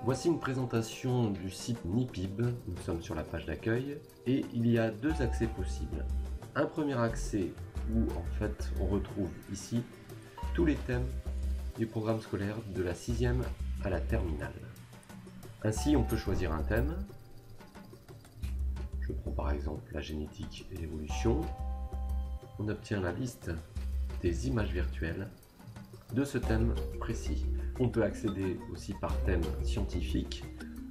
Voici une présentation du site Nipib. Nous sommes sur la page d'accueil et il y a deux accès possibles. Un premier accès où en fait on retrouve ici tous les thèmes du programme scolaire de la 6e à la terminale. Ainsi on peut choisir un thème. Je prends par exemple la génétique et l'évolution. On obtient la liste des images virtuelles de ce thème précis. On peut accéder aussi par thème scientifique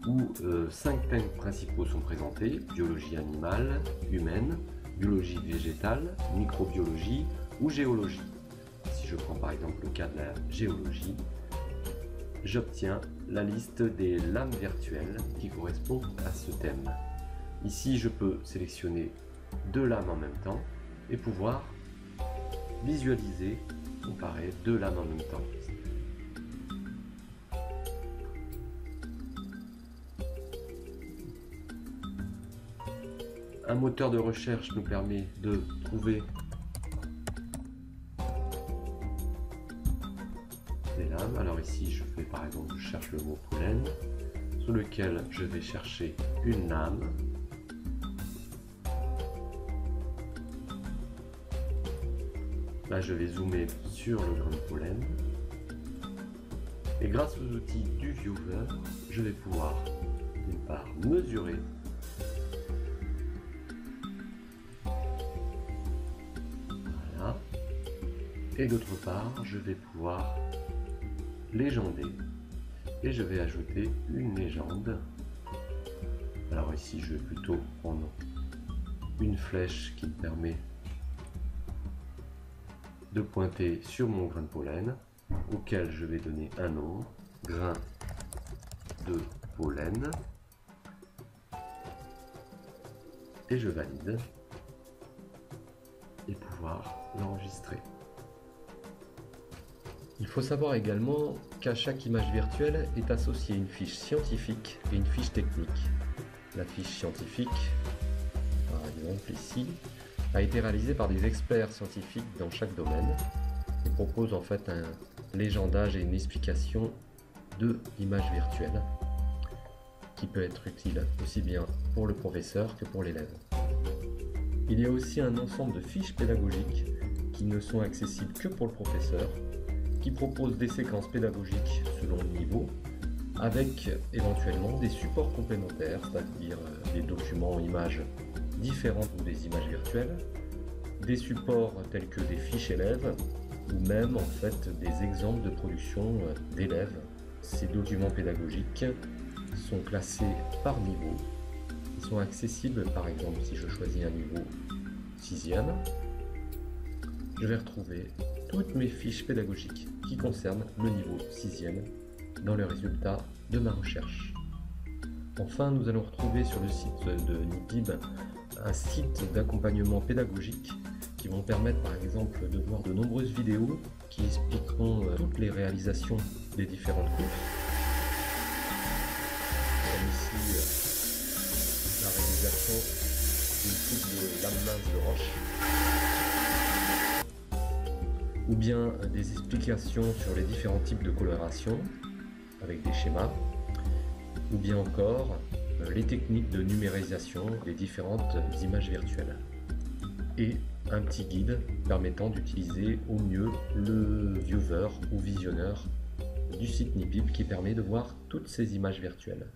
où 5 thèmes principaux sont présentés: biologie animale, humaine, biologie végétale, microbiologie ou géologie. Si je prends par exemple le cas de la géologie, j'obtiens la liste des lames virtuelles qui correspondent à ce thème. Ici, je peux sélectionner 2 lames en même temps et pouvoir visualiser, comparer 2 lames en même temps. Un moteur de recherche nous permet de trouver des lames. Alors ici, je fais par exemple, je cherche le mot pollen, sur lequel je vais chercher une lame. Là, je vais zoomer sur le grain de pollen. Et grâce aux outils du viewer, je vais pouvoir, d'une part, mesurer et d'autre part, je vais pouvoir légender et je vais ajouter une légende. Alors ici, je vais plutôt prendre une flèche qui me permet de pointer sur mon grain de pollen auquel je vais donner un nom, grain de pollen, et je valide et pouvoir l'enregistrer. Il faut savoir également qu'à chaque image virtuelle est associée une fiche scientifique et une fiche technique. La fiche scientifique, par exemple ici, a été réalisée par des experts scientifiques dans chaque domaine et propose en fait un légendage et une explication de l'image virtuelle qui peut être utile aussi bien pour le professeur que pour l'élève. Il y a aussi un ensemble de fiches pédagogiques qui ne sont accessibles que pour le professeur, qui propose des séquences pédagogiques selon le niveau, avec éventuellement des supports complémentaires, c'est-à-dire des documents images différentes ou des images virtuelles, des supports tels que des fiches élèves, ou même en fait des exemples de production d'élèves. Ces documents pédagogiques sont classés par niveau. Ils sont accessibles par exemple si je choisis un niveau 6e, je vais retrouver toutes mes fiches pédagogiques qui concernent le niveau 6e dans le résultat de ma recherche. Enfin, nous allons retrouver sur le site de Nipib un site d'accompagnement pédagogique qui vont permettre par exemple de voir de nombreuses vidéos qui expliqueront toutes les réalisations des différentes courses. Comme ici, la réalisation d'une coupe de lame mince de roche, ou bien des explications sur les différents types de coloration avec des schémas, ou bien encore les techniques de numérisation des différentes images virtuelles, et un petit guide permettant d'utiliser au mieux le viewer ou visionneur du site Nipib qui permet de voir toutes ces images virtuelles.